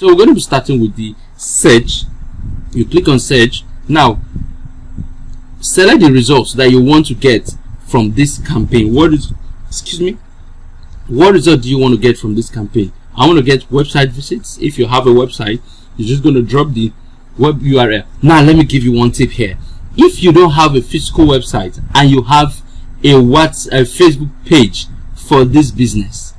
So we're going to be starting with the search. You click on search. Now select the results that you want to get from this campaign. What result do you want to get from this campaign? I want to get website visits. If you have a website, you're just going to drop the web URL. Now let me give you one tip here. If you don't have a physical website and you have a Facebook page for this business,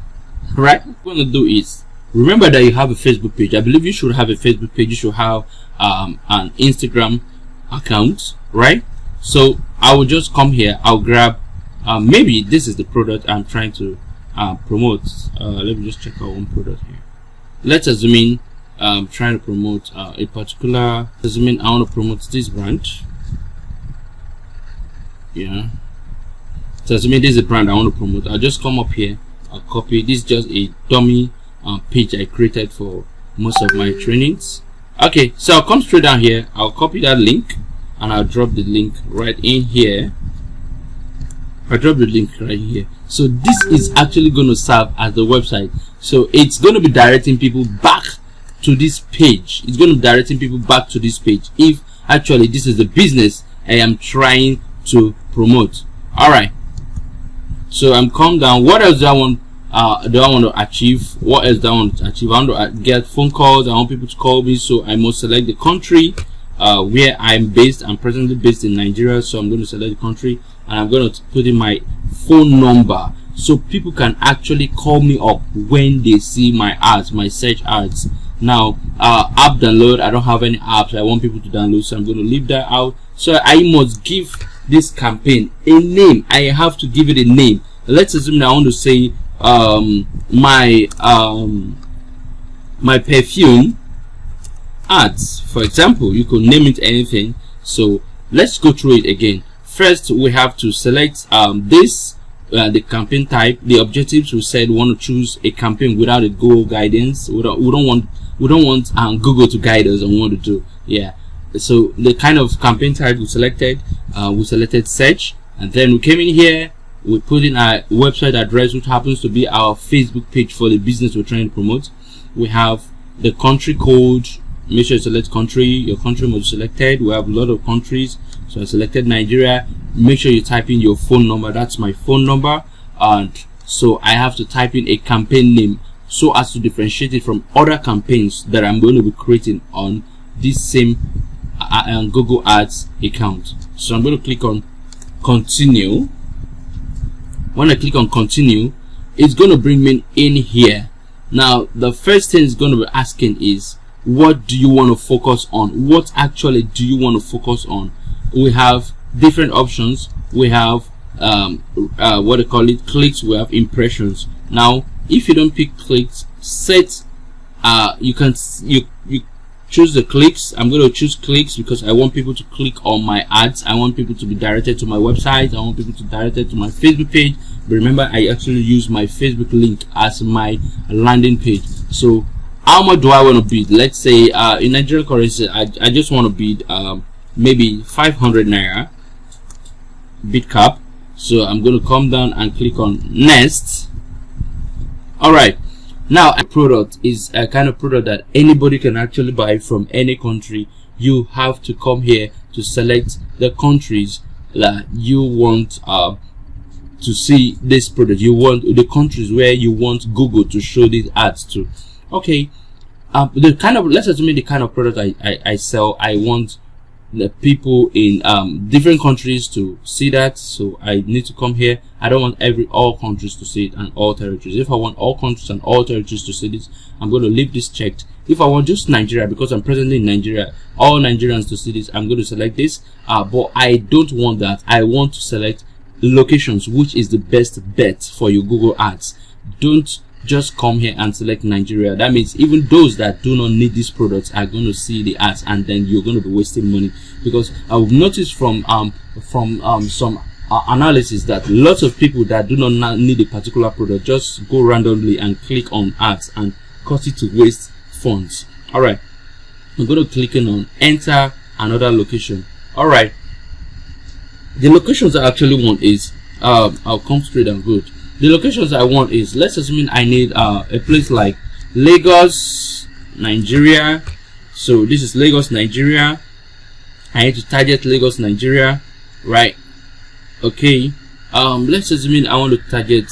right, what you're going to do is, remember that you have a Facebook page. I believe you should have a Facebook page. You should have an Instagram account, right? So I will just come here. I'll grab maybe this is the product I'm trying to promote. Let me just check out one product here. Let's assume I'm trying to promote a particular. Assuming I want to promote this brand. Yeah. So assuming this is a brand I want to promote, I'll just come up here. I'll copy. This is just a dummy page I created for most of my trainings. Okay, so I'll come straight down here. I'll copy that link and I'll drop the link right in here. I drop the link right here. So this is actually going to serve as the website. So it's going to be directing people back to this page. It's going to be directing people back to this page if actually this is the business I am trying to promote. All right. So I'm come down. What else do I want? To achieve? What else do I want to achieve? I want to get phone calls. I want people to call me. So I must select the country where I'm based. I'm presently based in Nigeria. So I'm going to select the country and I'm going to put in my phone number so people can actually call me up when they see my ads, my search ads. Now app download, I don't have any apps I want people to download, so I'm going to leave that out. So I must give this campaign a name. I have to give it a name. Let's assume that I want to say my perfume ads, for example. You could name it anything. So let's go through it again. First we have to select the campaign type, the objectives. We said we want to choose a campaign without a Google guidance. We don't want Google to guide us on what to do. Yeah. So the kind of campaign type we selected search, and then we came in here, we put in our website address, which happens to be our Facebook page for the business we're trying to promote. We have the country code. Make sure you select country. Your country must be selected. We have a lot of countries, so I selected Nigeria. Make sure you type in your phone number. That's my phone number, and so I have to type in a campaign name so as to differentiate it from other campaigns that I'm going to be creating on this same Google Ads account. So I'm going to click on continue. When I click on continue, it's going to bring me in here. Now the first thing it's going to be asking is, what do you want to focus on? What actually do you want to focus on? We have different options. We have what they call it, clicks. We have impressions. Now if you don't pick clicks, set you choose the clicks. I'm going to choose clicks because I want people to click on my ads. I want people to be directed to my website. I want people to be directed to my Facebook page. But remember, I actually use my Facebook link as my landing page. So how much do I want to bid? Let's say in Nigerian currency, I just want to bid maybe 500 naira bid cap. So I'm going to come down and click on next. All right. Now a product is a kind of product that anybody can actually buy from any country. You have to come here to select the countries that you want to see this product. You want the countries where you want Google to show these ads to. Okay, let's assume the kind of product I sell, I want the people in different countries to see that. So I need to come here. I don't want all countries to see it and all territories. If I want all countries and all territories to see this, I'm going to leave this checked. If I want just Nigeria, because I'm presently in Nigeria, all Nigerians to see this, I'm going to select this. But I don't want that. I want to select locations, which is the best bet for your Google ads. Don't just come here and select Nigeria. That means even those that do not need these products are going to see the ads, and then you're going to be wasting money. Because I've noticed from some analysis that lots of people that do not need a particular product just go randomly and click on ads and cause it to waste funds. All right, I'm going to click on enter another location. All right, the locations I actually want is I'll come straight and good. The locations I want is, let's assume I need a place like Lagos, Nigeria. So this is Lagos, Nigeria. I need to target Lagos, Nigeria, right? Okay. Let's assume I want to target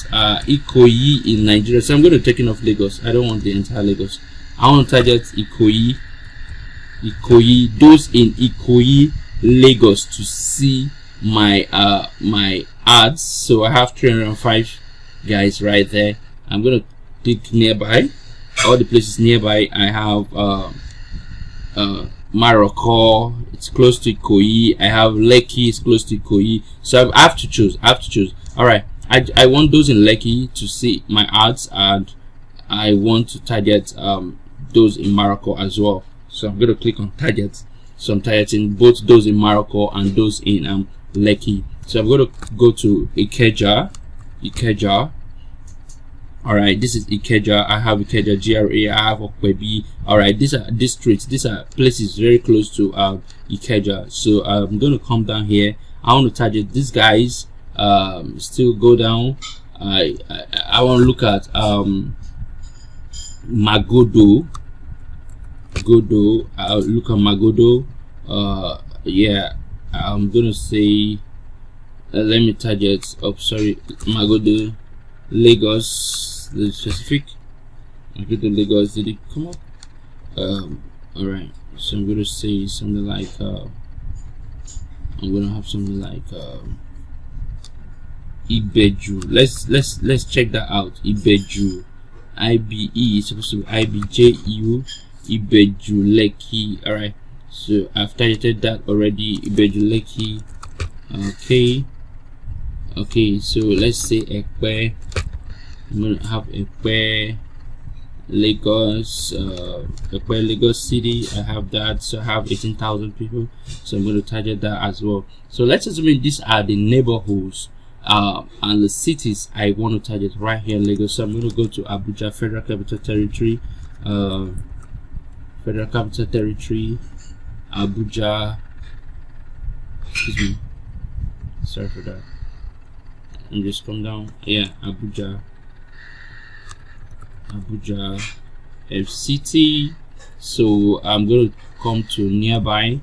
Ikoyi in Nigeria. So I'm going to take off Lagos. I don't want the entire Lagos. I want to target Ikoyi, those in Ikoyi, Lagos, to see my my ads. So I have 305 guys right there. I'm going to click nearby. All the places nearby. I have Morocco, it's close to Ikoyi. I have Lekki, it's close to Ikoyi. So I have to choose. All right, I want those in Lekki to see my ads, and I want to target those in Morocco as well. So I'm going to click on target. So I'm targeting both those in Morocco and those in Lekki. So I'm going to go to Ikeja. All right, this is Ikeja. I have Ikeja GRA. I have Okwebi. All right, these are districts. These are places very close to Ikeja. So I'm going to come down here. I want to target these guys. Still go down. I want to look at Magodo. I'll look at Magodo. Yeah, I'm gonna say let me target Magodo, Lagos, the specific. Magodo, Lagos. Did it come up? All right, so I'm gonna say something like I'm gonna have something like Ibeju. Let's check that out. Ibeju, IBE is supposed to be IBJU. Ibeju Lekki. All right, so I've targeted that already. Ibeju Lekki. Okay, so let's say Ekpe. I'm gonna have Ekpe, Lagos, Ekpe, Lagos City. I have that. So I have 18,000 people, so I'm going to target that as well. So let's assume these are the neighborhoods and the cities I want to target right here in Lagos. So I'm going to go to Abuja, Federal Capital Territory, Abuja. Excuse me, sorry for that. And just come down. Yeah, Abuja, FCT. So I'm going to come to nearby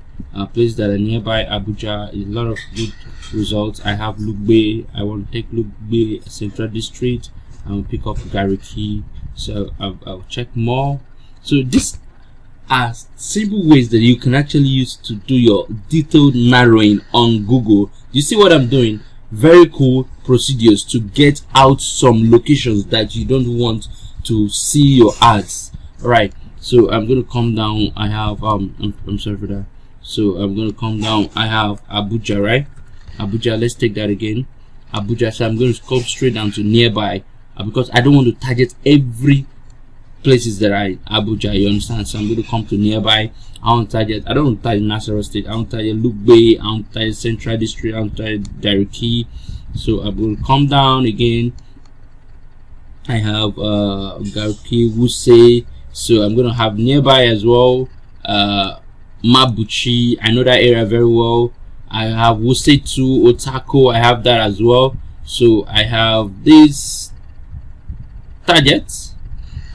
places that are nearby Abuja. A lot of good results. I have Lugbe. I want to take Lugbe Central District. I will pick up Gariki. So I'll check more. So these are simple ways that you can actually use to do your detailed narrowing on Google. You see what I'm doing? Very cool procedures to get out some locations that you don't want to see your ads. All right, so I'm going to come down. I have I'm sorry for that. So I'm going to come down. I have Abuja, right? Abuja, let's take that again. Abuja. So I'm going to come straight down to nearby because I don't want to target every places that are in Abuja, you understand? So I'm going to come to nearby. I don't want to target Nasarawa State. I want to target Lugbe. I want to target Central District. I want to target Gariki. So I will come down again. I have Gariki, Wuse. So I'm going to have nearby as well. Mabuchi, I know that area very well. I have Wuse 2, Otako, I have that as well. So I have these targets.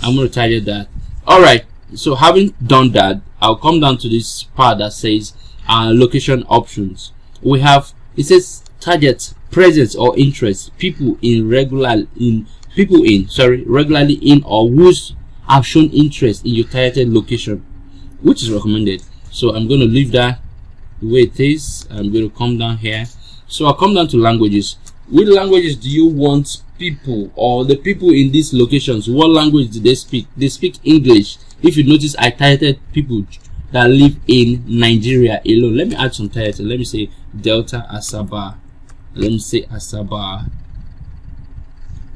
I'm going to target that. All right, so having done that, I'll come down to this part that says location options. We have, it says target, presence or interest, regularly in or whose have shown interest in your targeted location, which is recommended. So I'm going to leave that the way it is. I'm going to come down here. So I'll come down to languages. Which languages do you want people, or the people in these locations, what language do they speak? They speak English. If you notice, I targeted people that live in Nigeria alone. Let me add some title. Let me say Delta Asaba. Let me say Asaba.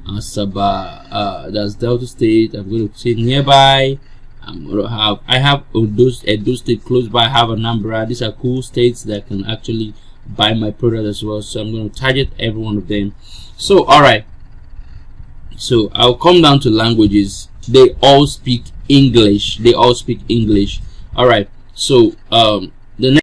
That's Delta State. I'm going to say nearby. I'm going to have, I have those State close by. I have Anambra. These are cool states that can actually buy my product as well. So I'm going to target every one of them. So all right, so I'll come down to languages. They all speak English. All right, so